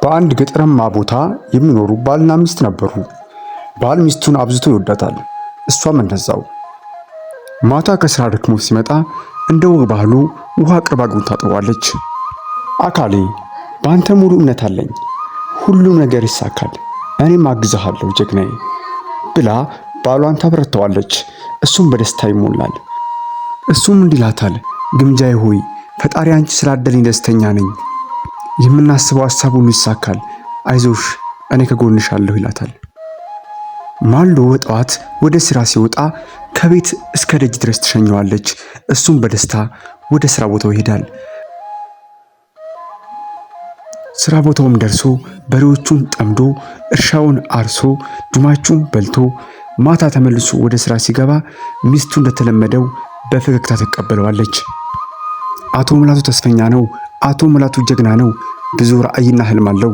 በአንድ ገጠራማ ቦታ የሚኖሩ ባልና ሚስት ነበሩ። ባል ሚስቱን አብዝቶ ይወዳታል፣ እሷም እንደዛው። ማታ ከስራ ደክሞ ሲመጣ እንደ ወግ ባህሉ ውሃ ቅርብ አግብታ ታጥበዋለች። አካሌ በአንተ ሙሉ እምነት አለኝ፣ ሁሉም ነገር ይሳካል፣ እኔም አግዝሃለሁ ጀግናዬ ብላ ባሏን ታበረታዋለች። እሱም በደስታ ይሞላል። እሱም እንዲላታል፣ ግምጃዬ ሆይ ፈጣሪ አንቺ ስላደለኝ ደስተኛ ነኝ፣ የምናስበው ሐሳብ ሁሉ ይሳካል፣ አይዞሽ እኔ ከጎንሽ አለሁ ይላታል። ማልዶ በጠዋት ወደ ስራ ሲወጣ ከቤት እስከ ደጅ ድረስ ትሸኘዋለች። እሱም በደስታ ወደ ስራ ቦታው ይሄዳል። ስራ ቦታውም ደርሶ በሬዎቹን ጠምዶ እርሻውን አርሶ ዱማቹን በልቶ ማታ ተመልሶ ወደ ስራ ሲገባ ሚስቱ እንደተለመደው በፈገግታ ተቀበለዋለች። አቶ ሙላቱ ተስፈኛ ነው። አቶ ሙላቱ ጀግና ነው። ብዙ ራዕይና ህልም አለው።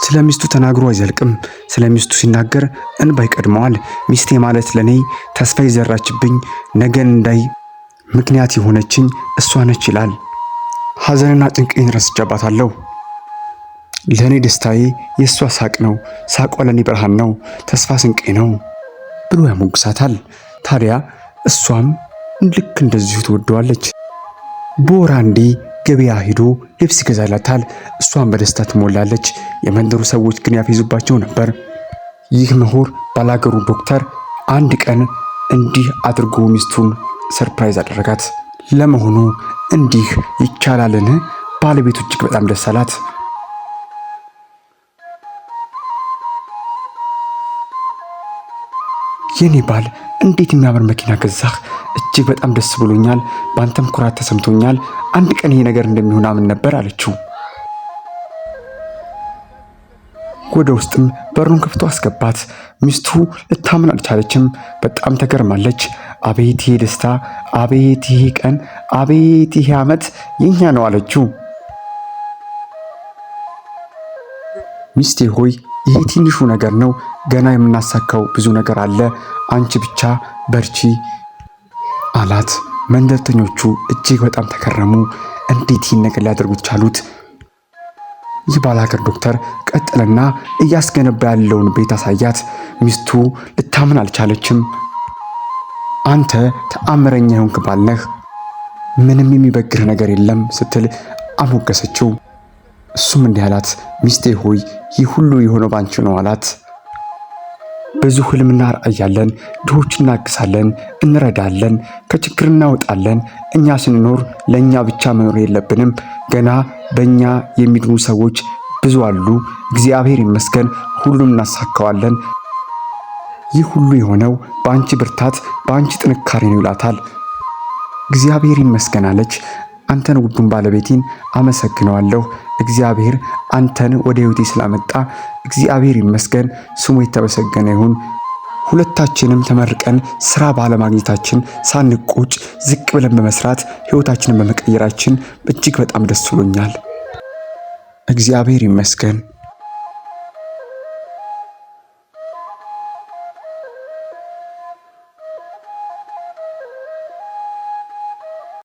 ስለ ሚስቱ ተናግሮ አይዘልቅም። ስለ ሚስቱ ሲናገር እንባ ይቀድመዋል። ሚስቴ ማለት ለኔ ተስፋ የዘራችብኝ ነገን እንዳይ ምክንያት የሆነችኝ እሷ ነች ይላል። ሐዘንና ጭንቄን ረስቻባታለሁ። ለኔ ደስታዬ የእሷ ሳቅ ነው። ሳቋ ለኔ ብርሃን ነው፣ ተስፋ ስንቄ ነው ብሎ ያሞግሳታል። ታዲያ እሷም ልክ እንደዚሁ ትወደዋለች። በወር አንዴ ገበያ ሄዶ ልብስ ይገዛላታል። እሷም በደስታ ትሞላለች። የመንደሩ ሰዎች ግን ያፌዙባቸው ነበር። ይህ ምሁር ባላገሩ ዶክተር አንድ ቀን እንዲህ አድርጎ ሚስቱን ሰርፕራይዝ አደረጋት። ለመሆኑ እንዲህ ይቻላልን? ባለቤቱ እጅግ በጣም ደስ አላት። የኔ ባል እንዴት የሚያምር መኪና ገዛህ! እጅግ በጣም ደስ ብሎኛል። ባንተም ኩራት ተሰምቶኛል። አንድ ቀን ይሄ ነገር እንደሚሆን አምን ነበር አለችው። ወደ ውስጥም በሩን ከፍቶ አስገባት። ሚስቱ ልታምን አልቻለችም። በጣም ተገርማለች። አቤት ይሄ ደስታ! አቤት ይሄ ቀን! አቤት ይሄ ዓመት የኛ ነው አለችው። ሚስቴ ሆይ ይሄ ትንሹ ነገር ነው። ገና የምናሳካው ብዙ ነገር አለ። አንቺ ብቻ በርቺ አላት። መንደርተኞቹ እጅግ በጣም ተከረሙ። እንዴት ይህን ነገር ሊያደርጉት ቻሉት? ይህ ባላገር ዶክተር ቀጠለና እያስገነባ ያለውን ቤት አሳያት። ሚስቱ ልታምን አልቻለችም። አንተ ተአምረኛ የሆንክ ባል ነህ፣ ምንም የሚበግር ነገር የለም ስትል አሞገሰችው። እሱም እንዲህ አላት፣ ሚስቴ ሆይ ይህ ሁሉ የሆነው ባንቺ ነው አላት። ብዙ ህልምና ራዕይ ያለን፣ ድሆች እናግሳለን፣ እንረዳለን፣ ከችግር እናወጣለን። እኛ ስንኖር ለኛ ብቻ መኖር የለብንም። ገና በእኛ የሚድኑ ሰዎች ብዙ አሉ። እግዚአብሔር ይመስገን ሁሉም እናሳካዋለን። ይህ ሁሉ የሆነው በአንቺ ብርታት፣ በአንቺ ጥንካሬ ነው ይላታል። እግዚአብሔር ይመስገን አለች። አንተን ውዱን ባለቤቴን አመሰግነዋለሁ። እግዚአብሔር አንተን ወደ ህይወቴ ስላመጣ እግዚአብሔር ይመስገን፣ ስሙ የተመሰገነ ይሁን። ሁለታችንም ተመርቀን ስራ ባለማግኘታችን ሳንቆጭ ዝቅ ብለን በመስራት ህይወታችንን በመቀየራችን እጅግ በጣም ደስ ብሎኛል። እግዚአብሔር ይመስገን።